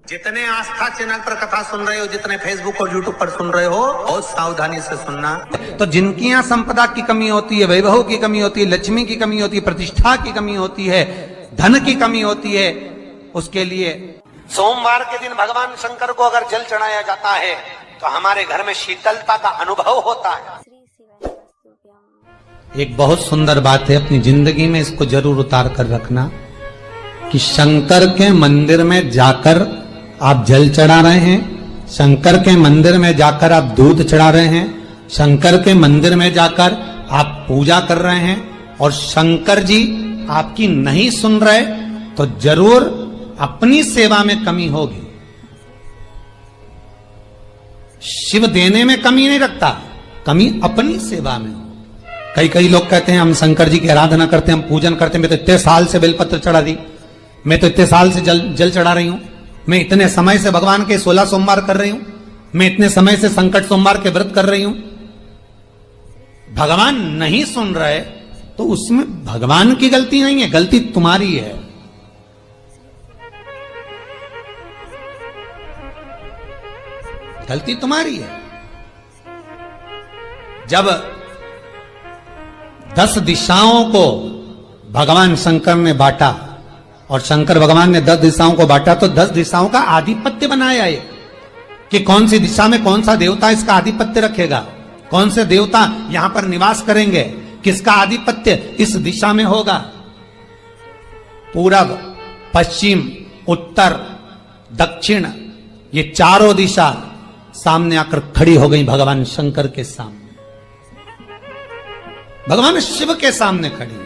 जितने आस्था चैनल पर कथा सुन रहे हो, जितने फेसबुक और यूट्यूब पर सुन रहे हो, बहुत सावधानी से सुनना। तो जिनकी यहाँ संपदा की कमी होती है, वैभव की कमी होती है, लक्ष्मी की कमी होती है, प्रतिष्ठा की कमी होती है, धन की कमी होती है, उसके लिए सोमवार के दिन भगवान शंकर को अगर जल चढ़ाया जाता है तो हमारे घर में शीतलता का अनुभव होता है। एक बहुत सुंदर बात है, अपनी जिंदगी में इसको जरूर उतार कर रखना कि शंकर के मंदिर में जाकर आप जल चढ़ा रहे हैं, शंकर के मंदिर में जाकर आप दूध चढ़ा रहे हैं, शंकर के मंदिर में जाकर आप पूजा कर रहे हैं और शंकर जी आपकी नहीं सुन रहे तो जरूर अपनी सेवा में कमी होगी। शिव देने में कमी नहीं रखता, कमी अपनी सेवा में। कई लोग कहते हैं हम शंकर जी की आराधना करते हैं, हम पूजन करते हैं, मैं तो इतने साल से बेलपत्र चढ़ा दी, मैं तो इतने साल से जल चढ़ा रही हूं, मैं इतने समय से भगवान के 16 सोमवार कर रही हूं, मैं इतने समय से संकट सोमवार के व्रत कर रही हूं। भगवान नहीं सुन रहे तो उसमें भगवान की गलती नहीं है, गलती तुम्हारी है। गलती तुम्हारी है। जब 10 दिशाओं को भगवान शंकर ने बांटा और शंकर भगवान ने 10 दिशाओं को बांटा तो 10 दिशाओं का आधिपत्य बनाया है कि कौन सी दिशा में कौन सा देवता इसका आधिपत्य रखेगा, कौन से देवता यहां पर निवास करेंगे, किसका आधिपत्य इस दिशा में होगा। पूरब, पश्चिम, उत्तर, दक्षिण, ये चारों दिशा सामने आकर खड़ी हो गई भगवान शंकर के सामने, भगवान शिव के सामने खड़ी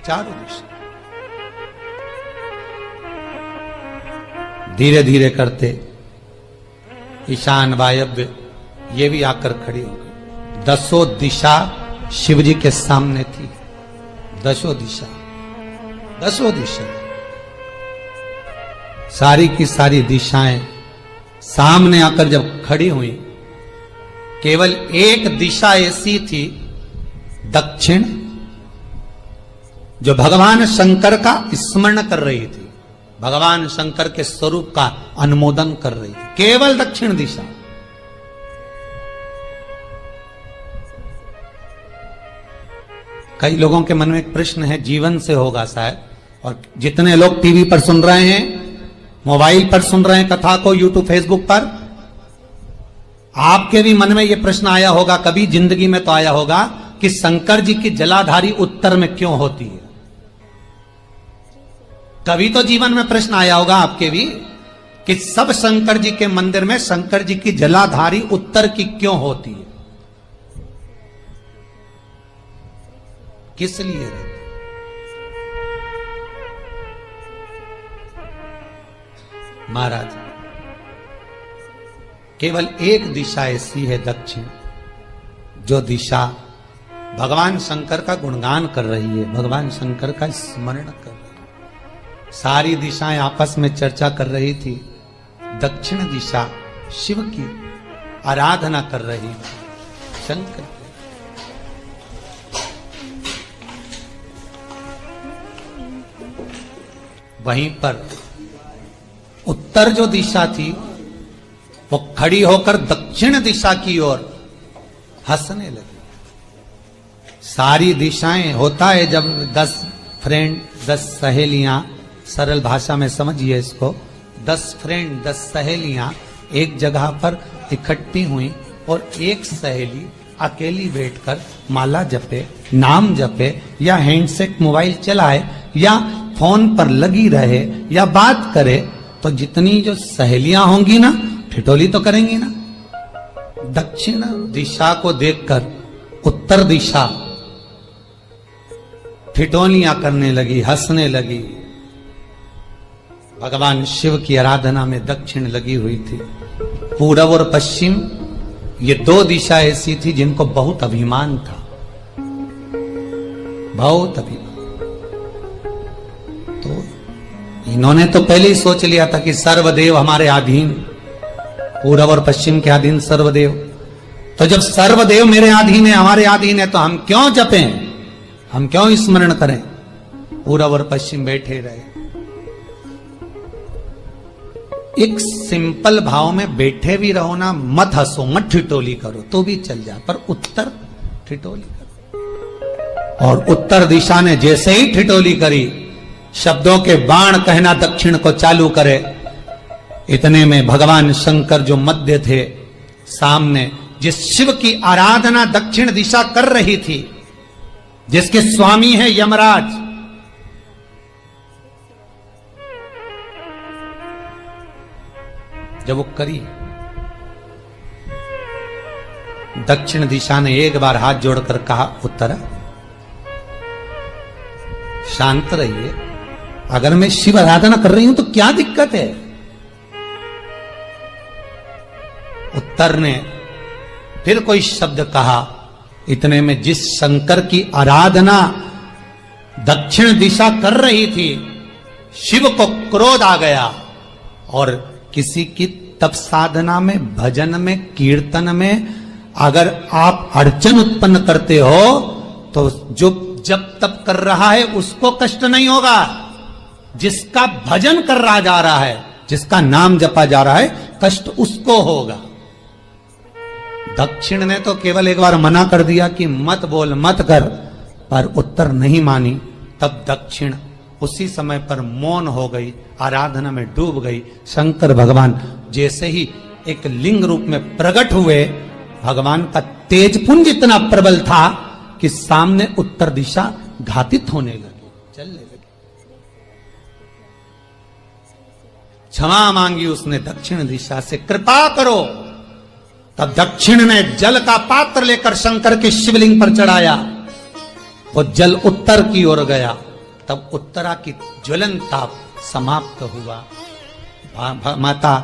चारों दिशा। धीरे धीरे करते ईशान, वायव्य ये भी आकर खड़ी हो गई। 10 दिशा शिव जी के सामने थी, 10 दिशा, 10 दिशा, सारी की सारी दिशाएं सामने आकर जब खड़ी हुई, केवल एक दिशा ऐसी थी दक्षिण, जो भगवान शंकर का स्मरण कर रही थी, भगवान शंकर के स्वरूप का अनुमोदन कर रही थी, केवल दक्षिण दिशा। कई लोगों के मन में एक प्रश्न है, जीवन से होगा शायद, और जितने लोग टीवी पर सुन रहे हैं, मोबाइल पर सुन रहे हैं कथा को, यूट्यूब, फेसबुक पर, आपके भी मन में यह प्रश्न आया होगा, कभी जिंदगी में तो आया होगा कि शंकर जी की जलाधारी उत्तर में क्यों होती है। कभी तो जीवन में प्रश्न आया होगा आपके भी कि सब शंकर जी के मंदिर में शंकर जी की जलाधारी उत्तर की क्यों होती है, किस लिए रहती? महाराज, केवल एक दिशा ऐसी है दक्षिण, जो दिशा भगवान शंकर का गुणगान कर रही है, भगवान शंकर का स्मरण कर रही है। सारी दिशाएं आपस में चर्चा कर रही थी, दक्षिण दिशा शिव की आराधना कर रही थी, शंकर की। वहीं पर उत्तर जो दिशा थी वो खड़ी होकर दक्षिण दिशा की ओर हंसने लगी। सारी दिशाएं, होता है जब 10 फ्रेंड, 10 सहेलियां, सरल भाषा में समझिए इसको, 10 फ्रेंड, 10 सहेलियां एक जगह पर इकट्ठी हुई और एक सहेली अकेली बैठकर माला जपे, नाम जपे, या हैंडसेट मोबाइल चलाए, या फोन पर लगी रहे, या बात करे, तो जितनी जो सहेलियां होंगी ना, ठिठोली तो करेंगी ना। दक्षिण दिशा को देखकर उत्तर दिशा ठिठोलियां करने लगी, हंसने लगी। भगवान शिव की आराधना में दक्षिण लगी हुई थी। पूरब और पश्चिम, ये 2 दिशा ऐसी थी जिनको बहुत अभिमान था, बहुत अभिमान। तो इन्होंने तो पहले ही सोच लिया था कि सर्वदेव हमारे अधीन, पूरब और पश्चिम के अधीन सर्वदेव। तो जब सर्वदेव मेरे अधीन है, हमारे अधीन है, तो हम क्यों जपें, हम क्यों स्मरण करें। पूरब और पश्चिम बैठे रहे। एक सिंपल भाव में बैठे भी रहो ना, मत हंसो, मत ठिठोली करो तो भी चल जाए, पर उत्तर ठिठोली करो। और उत्तर दिशा ने जैसे ही ठिठोली करी, शब्दों के बाण कहना दक्षिण को चालू करे। इतने में भगवान शंकर जो मध्य थे, सामने जिस शिव की आराधना दक्षिण दिशा कर रही थी, जिसके स्वामी है यमराज, जब वो करी, दक्षिण दिशा ने एक बार हाथ जोड़कर कहा, उत्तरा शांत रहिए, अगर मैं शिव आराधना कर रही हूं तो क्या दिक्कत है। उत्तर ने फिर कोई शब्द कहा। इतने में जिस शंकर की आराधना दक्षिण दिशा कर रही थी, शिव को क्रोध आ गया और किसी की तप साधना में, भजन में, कीर्तन में अगर आप अड़चन उत्पन्न करते हो तो जो जब तप कर रहा है उसको कष्ट नहीं होगा, जिसका भजन कर रहा जा रहा है, जिसका नाम जपा जा रहा है, कष्ट उसको होगा। दक्षिण ने तो केवल एक बार मना कर दिया कि मत बोल, मत कर, पर उत्तर नहीं मानी। तब दक्षिण उसी समय पर मौन हो गई, आराधना में डूब गई। शंकर भगवान जैसे ही एक लिंग रूप में प्रकट हुए, भगवान का तेजपुंज इतना प्रबल था कि सामने उत्तर दिशा घातित होने लगी, चलने लगी। क्षमा मांगी उसने दक्षिण दिशा से, कृपा करो। तब दक्षिण ने जल का पात्र लेकर शंकर के शिवलिंग पर चढ़ाया, वो जल उत्तर की ओर गया। तब उत्तरा की ज्वलन ताप समाप्त हुआ। माता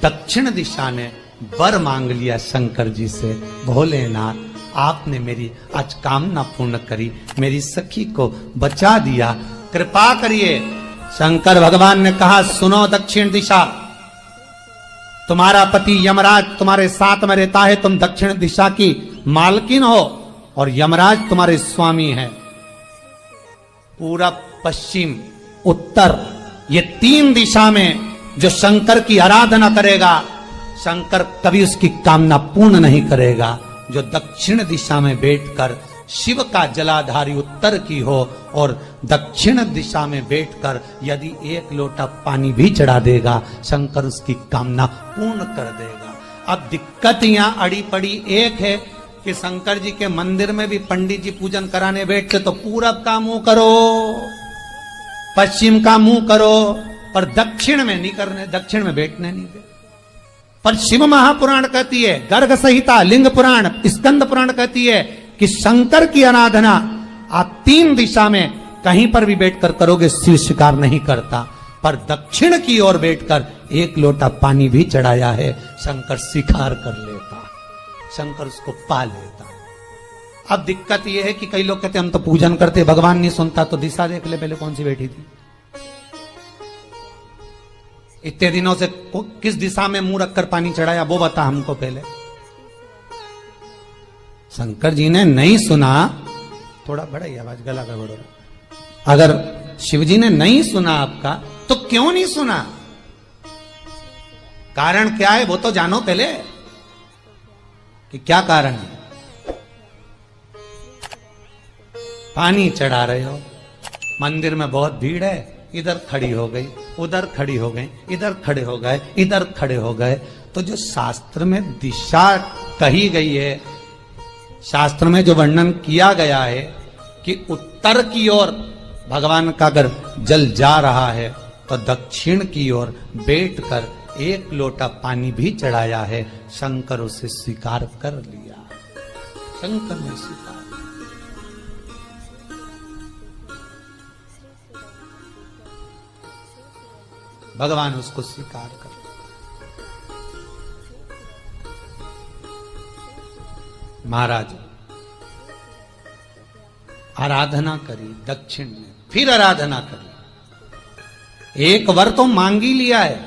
दक्षिण दिशा ने वर मांग लिया शंकर जी से, भोलेनाथ आपने मेरी आज कामना पूर्ण करी, मेरी सखी को बचा दिया, कृपा करिए। शंकर भगवान ने कहा, सुनो दक्षिण दिशा, तुम्हारा पति यमराज तुम्हारे साथ में रहता है, तुम दक्षिण दिशा की मालकिन हो और यमराज तुम्हारे स्वामी है। पूरब, पश्चिम, उत्तर, ये तीन दिशा में जो शंकर की आराधना करेगा, शंकर कभी उसकी कामना पूर्ण नहीं करेगा। जो दक्षिण दिशा में बैठकर शिव का जलाधारी उत्तर की हो और दक्षिण दिशा में बैठकर यदि एक लोटा पानी भी चढ़ा देगा, शंकर उसकी कामना पूर्ण कर देगा। अब दिक्कत यहां अड़ी पड़ी एक है कि शंकर जी के मंदिर में भी पंडित जी पूजन कराने बैठते तो पूरब का मुंह करो, पश्चिम का मुंह करो, पर दक्षिण में नहीं करने, दक्षिण में बैठने नहीं दे। पर शिव महापुराण कहती है, गर्ग संहिता, लिंग पुराण, स्कंद पुराण कहती है कि शंकर की आराधना आप तीन दिशा में कहीं पर भी बैठकर करोगे, शिव स्वीकार नहीं करता। पर दक्षिण की ओर बैठकर एक लोटा पानी भी चढ़ाया है, शंकर स्वीकार कर लेता, शंकर उसको पा लेता। अब दिक्कत यह है कि कई लोग कहते हम तो पूजन करते, भगवान नहीं सुनता, तो दिशा देख ले पहले कौन सी बैठी थी। इतने दिनों से किस दिशा में मुंह रखकर पानी चढ़ाया, वो बता हमको पहले। शंकर जी ने नहीं सुना, थोड़ा बड़ा ही आवाज, गला का बड़ा। अगर शिव जी ने नहीं सुना आपका, तो क्यों नहीं सुना, कारण क्या है वो तो जानो पहले कि क्या कारण है। पानी चढ़ा रहे हो, मंदिर में बहुत भीड़ है, इधर खड़ी हो गई, उधर खड़ी हो गई, इधर खड़े हो गए, इधर खड़े हो गए। तो जो शास्त्र में दिशा कही गई है, शास्त्र में जो वर्णन किया गया है कि उत्तर की ओर भगवान का अगर जल जा रहा है तो दक्षिण की ओर बैठकर एक लोटा पानी भी चढ़ाया है, शंकर उसे स्वीकार कर लिया, शंकर ने स्वीकार। भगवान उसको स्वीकार कर। महाराज आराधना करी दक्षिण में, फिर आराधना करी। एक वर तो मांग ही लिया है,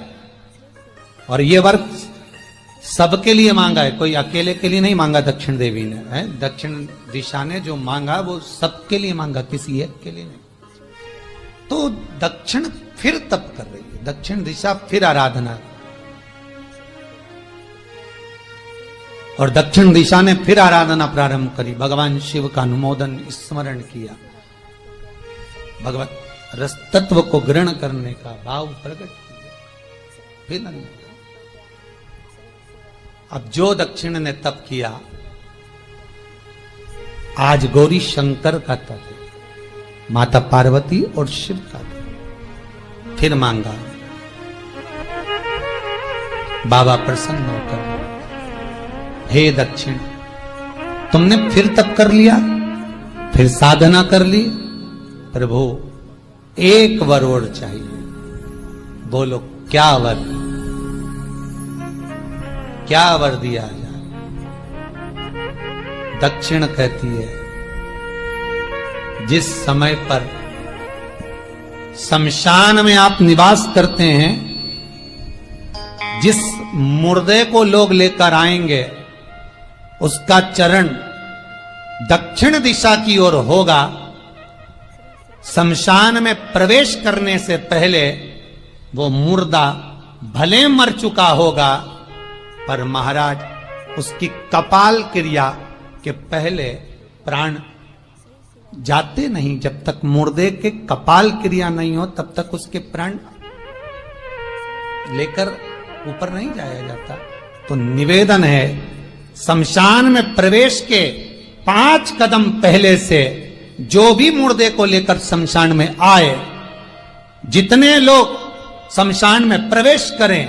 और ये वर सबके लिए मांगा है, कोई अकेले के लिए नहीं मांगा दक्षिण देवी ने, है दक्षिण दिशा ने जो मांगा वो सबके लिए मांगा, किसी एक के लिए नहीं। तो दक्षिण फिर तप कर रही है, दक्षिण दिशा फिर आराधना और दक्षिण दिशा ने फिर आराधना प्रारंभ करी, भगवान शिव का अनुमोदन स्मरण किया, भगवत रस तत्व को ग्रहण करने का भाव प्रकट किया, फिर अब जो दक्षिण ने तप किया आज गौरी शंकर का तप है, माता पार्वती और शिव का तप। फिर मांगा, बाबा प्रसन्न होकर, हे दक्षिण, तुमने फिर तप कर लिया, फिर साधना कर ली, प्रभु एक वर और चाहिए। बोलो क्या वर, क्या वर दिया जाए? दक्षिण कहती है, जिस समय पर शमशान में आप निवास करते हैं, जिस मुर्दे को लोग लेकर आएंगे उसका चरण दक्षिण दिशा की ओर होगा। शमशान में प्रवेश करने से पहले वो मुर्दा भले मर चुका होगा, पर महाराज उसकी कपाल क्रिया के पहले प्राण जाते नहीं। जब तक मुर्दे के कपाल क्रिया नहीं हो तब तक उसके प्राण लेकर ऊपर नहीं जाया जाता। तो निवेदन है, शमशान में प्रवेश के 5 कदम पहले से जो भी मुर्दे को लेकर शमशान में आए, जितने लोग शमशान में प्रवेश करें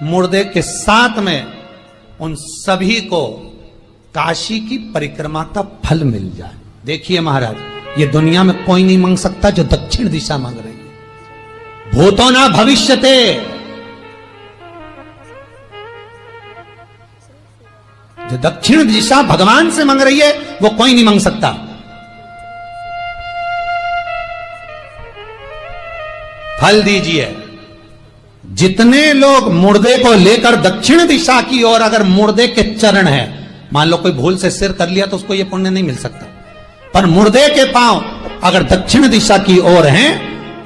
मुर्दे के साथ में, उन सभी को काशी की परिक्रमा का फल मिल जाए। देखिए महाराज, ये दुनिया में कोई नहीं मांग सकता जो दक्षिण दिशा मांग रही है। भूतो ना भविष्यते, जो दक्षिण दिशा भगवान से मांग रही है वो कोई नहीं मांग सकता। फल दीजिए। जितने लोग मुर्दे को लेकर दक्षिण दिशा की ओर, अगर मुर्दे के चरण है, मान लो कोई भूल से सिर कर लिया तो उसको ये पुण्य नहीं मिल सकता, पर मुर्दे के पांव अगर दक्षिण दिशा की ओर हैं,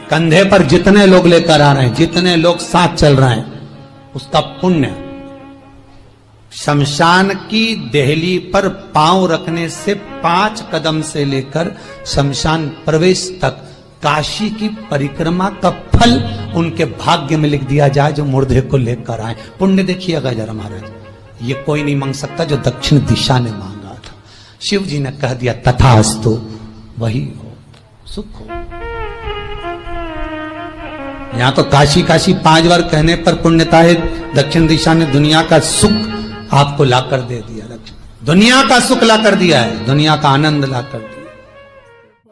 कंधे पर जितने लोग लेकर आ रहे हैं, जितने लोग साथ चल रहे हैं, उसका पुण्य शमशान की देहली पर पांव रखने से 5 कदम से लेकर शमशान प्रवेश तक काशी की परिक्रमा का फल उनके भाग्य में लिख दिया जाए जो मुर्दे को लेकर आए। पुण्य देखिएगा जरा महाराज, ये कोई नहीं मांग सकता जो दक्षिण दिशा ने मांगा था। शिव जी ने कह दिया तथास्तु, वही हो, सुख हो। यहां तो काशी काशी 5 बार कहने पर पुण्यता है। दक्षिण दिशा ने दुनिया का सुख आपको लाकर दे दिया, दुनिया का सुख लाकर दिया है, दुनिया का आनंद लाकर दिया।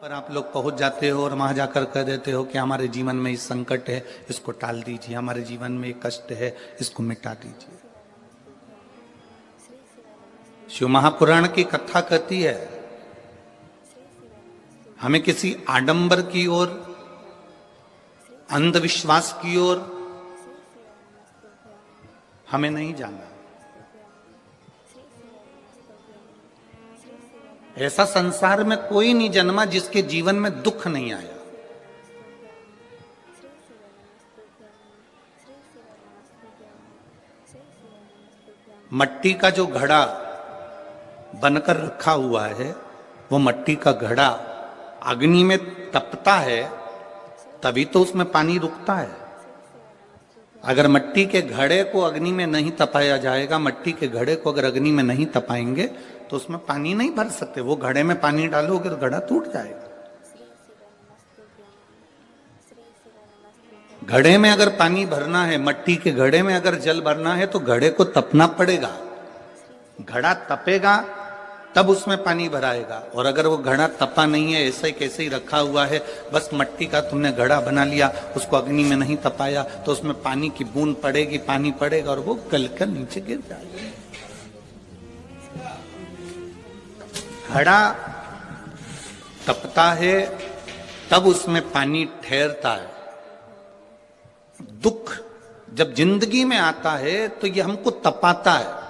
पर आप लोग पहुंच जाते हो और वहां जाकर कह देते हो कि हमारे जीवन में इस संकट है, इसको टाल दीजिए, हमारे जीवन में एक कष्ट है, इसको मिटा दीजिए। शिव महापुराण की कथा कहती है, हमें किसी आडंबर की ओर, अंधविश्वास की ओर हमें नहीं जाना। ऐसा संसार में कोई नहीं जन्मा जिसके जीवन में दुख नहीं आया। मट्टी का जो घड़ा बनकर रखा हुआ है, वो मट्टी का घड़ा अग्नि में तपता है तभी तो उसमें पानी रुकता है। अगर मट्टी के घड़े को अग्नि में नहीं तपाया जाएगा, मट्टी के घड़े को अगर अग्नि में नहीं तपाएंगे तो उसमें पानी नहीं भर सकते। वो घड़े में पानी डालोगे तो घड़ा टूट जाएगा। घड़े में अगर पानी भरना है, मट्टी के घड़े में अगर जल भरना है तो घड़े को तपना पड़ेगा। घड़ा तपेगा तब उसमें पानी भराएगा। और अगर वो घड़ा तपा नहीं है, ऐसे कैसे ही रखा हुआ है, बस मट्टी का तुमने घड़ा बना लिया, उसको अग्नि में नहीं तपाया, तो उसमें पानी की बूंद पड़ेगी, पानी पड़ेगा और वो गलकर नीचे गिर जाएगा। घड़ा तपता है तब उसमें पानी ठहरता है। दुख जब जिंदगी में आता है तो ये हमको तपाता है।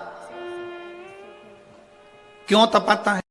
क्यों तपाता है?